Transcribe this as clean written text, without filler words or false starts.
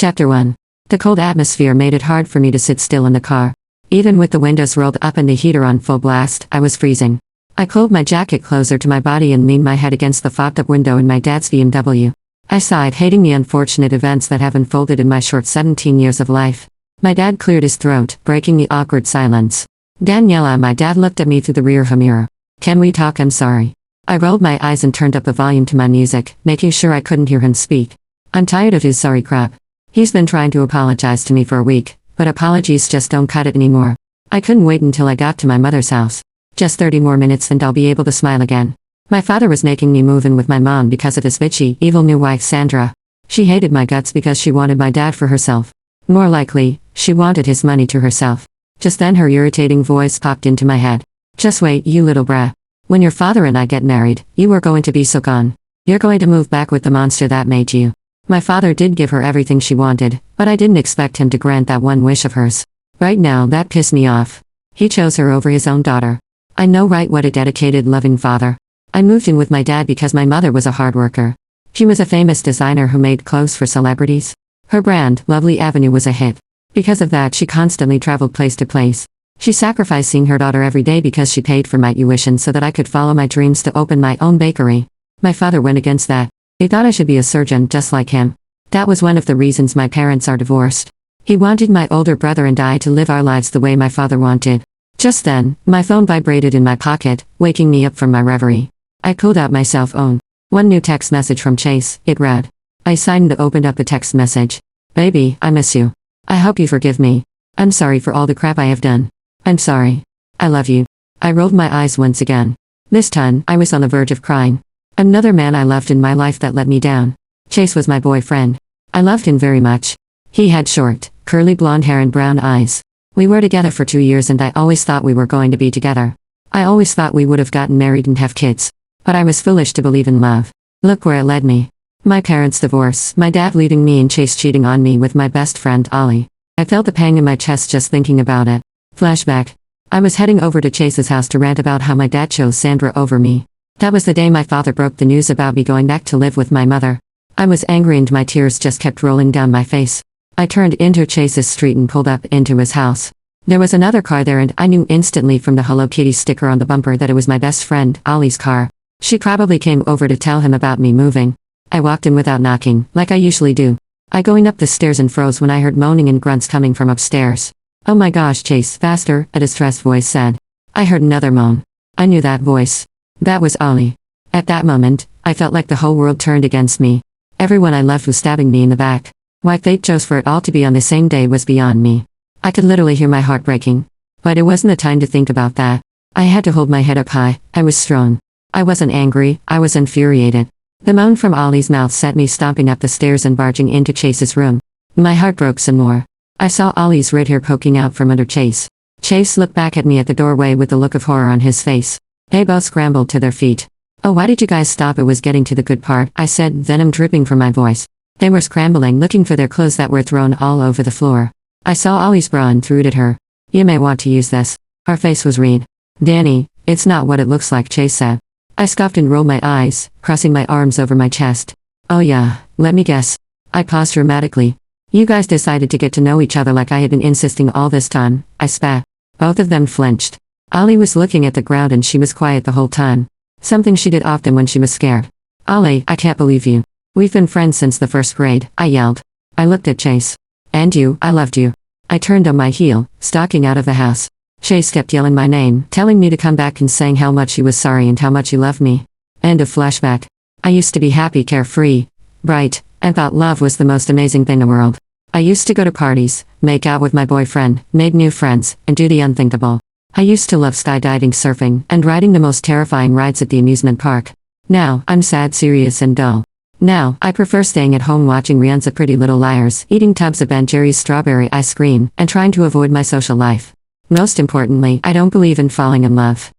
Chapter 1. The cold atmosphere made it hard for me to sit still in the car. Even with the windows rolled up and the heater on full blast, I was freezing. I pulled my jacket closer to my body and leaned my head against the fogged-up window in my dad's BMW. I sighed, hating the unfortunate events that have unfolded in my short 17 years of life. My dad cleared his throat, breaking the awkward silence. Daniela, my dad looked at me through the rearview mirror. Can we talk? I'm sorry. I rolled my eyes and turned up the volume to my music, making sure I couldn't hear him speak. I'm tired of his sorry crap. He's been trying to apologize to me for a week, but apologies just don't cut it anymore. I couldn't wait until I got to my mother's house. Just 30 more minutes and I'll be able to smile again. My father was making me move in with my mom because of his bitchy, evil new wife Sandra. She hated my guts because she wanted my dad for herself. More likely, she wanted his money to herself. Just then her irritating voice popped into my head. Just wait, you little brat. When your father and I get married, you are going to be so gone. You're going to move back with the monster that made you. My father did give her everything she wanted, but I didn't expect him to grant that one wish of hers. Right now, that pissed me off. He chose her over his own daughter. I know, right? What a dedicated, loving father. I moved in with my dad because my mother was a hard worker. She was a famous designer who made clothes for celebrities. Her brand, Lovely Avenue, was a hit. Because of that, she constantly traveled place to place. She sacrificed seeing her daughter every day because she paid for my tuition so that I could follow my dreams to open my own bakery. My father went against that. He thought I should be a surgeon just like him. That was one of the reasons my parents are divorced. He wanted my older brother and I to live our lives the way my father wanted. Just then, my phone vibrated in my pocket, waking me up from my reverie. I pulled out my cell phone. One new text message from Chase, it read. I signed and opened up the text message. Baby, I miss you. I hope you forgive me. I'm sorry for all the crap I have done. I'm sorry. I love you. I rolled my eyes once again. This time, I was on the verge of crying. Another man I loved in my life that let me down. Chase was my boyfriend. I loved him very much. He had short, curly blonde hair and brown eyes. We were together for 2 years and I always thought we were going to be together. I always thought we would have gotten married and have kids. But I was foolish to believe in love. Look where it led me. My parents' divorce, my dad leaving me and Chase cheating on me with my best friend Ollie. I felt a pang in my chest just thinking about it. Flashback. I was heading over to Chase's house to rant about how my dad chose Sandra over me. That was the day my father broke the news about me going back to live with my mother. I was angry and my tears just kept rolling down my face. I turned into Chase's street and pulled up into his house. There was another car there and I knew instantly from the Hello Kitty sticker on the bumper that it was my best friend, Ollie's car. She probably came over to tell him about me moving. I walked in without knocking, like I usually do. I going up the stairs and froze when I heard moaning and grunts coming from upstairs. Oh my gosh, Chase, faster, a distressed voice said. I heard another moan. I knew that voice. That was Ollie. At that moment, I felt like the whole world turned against me. Everyone I loved was stabbing me in the back. Why fate chose for it all to be on the same day was beyond me. I could literally hear my heart breaking. But it wasn't the time to think about that. I had to hold my head up high. I was strong. I wasn't angry, I was infuriated. The moan from Ollie's mouth set me stomping up the stairs and barging into Chase's room. My heart broke some more. I saw Ollie's red hair poking out from under Chase. Chase looked back at me at the doorway with a look of horror on his face. They both scrambled to their feet. Oh, why did you guys stop? It was getting to the good part, I said, venom dripping from my voice. They were scrambling, looking for their clothes that were thrown all over the floor. I saw Ollie's bra and threw it at her. You may want to use this. Her face was red. Danny, it's not what it looks like, Chase said. I scoffed and rolled my eyes, crossing my arms over my chest. Oh yeah, let me guess. I paused dramatically. You guys decided to get to know each other like I had been insisting all this time, I spat. Both of them flinched. Ollie was looking at the ground and she was quiet the whole time. Something she did often when she was scared. Ollie, I can't believe you. We've been friends since the first grade, I yelled. I looked at Chase. And you, I loved you. I turned on my heel, stalking out of the house. Chase kept yelling my name, telling me to come back and saying how much he was sorry and how much he loved me. End of flashback. I used to be happy, carefree, bright, and thought love was the most amazing thing in the world. I used to go to parties, make out with my boyfriend, make new friends, and do the unthinkable. I used to love skydiving, surfing, and riding the most terrifying rides at the amusement park. Now, I'm sad, serious, and dull. Now, I prefer staying at home watching reruns of Pretty Little Liars, eating tubs of Ben Jerry's strawberry ice cream, and trying to avoid my social life. Most importantly, I don't believe in falling in love.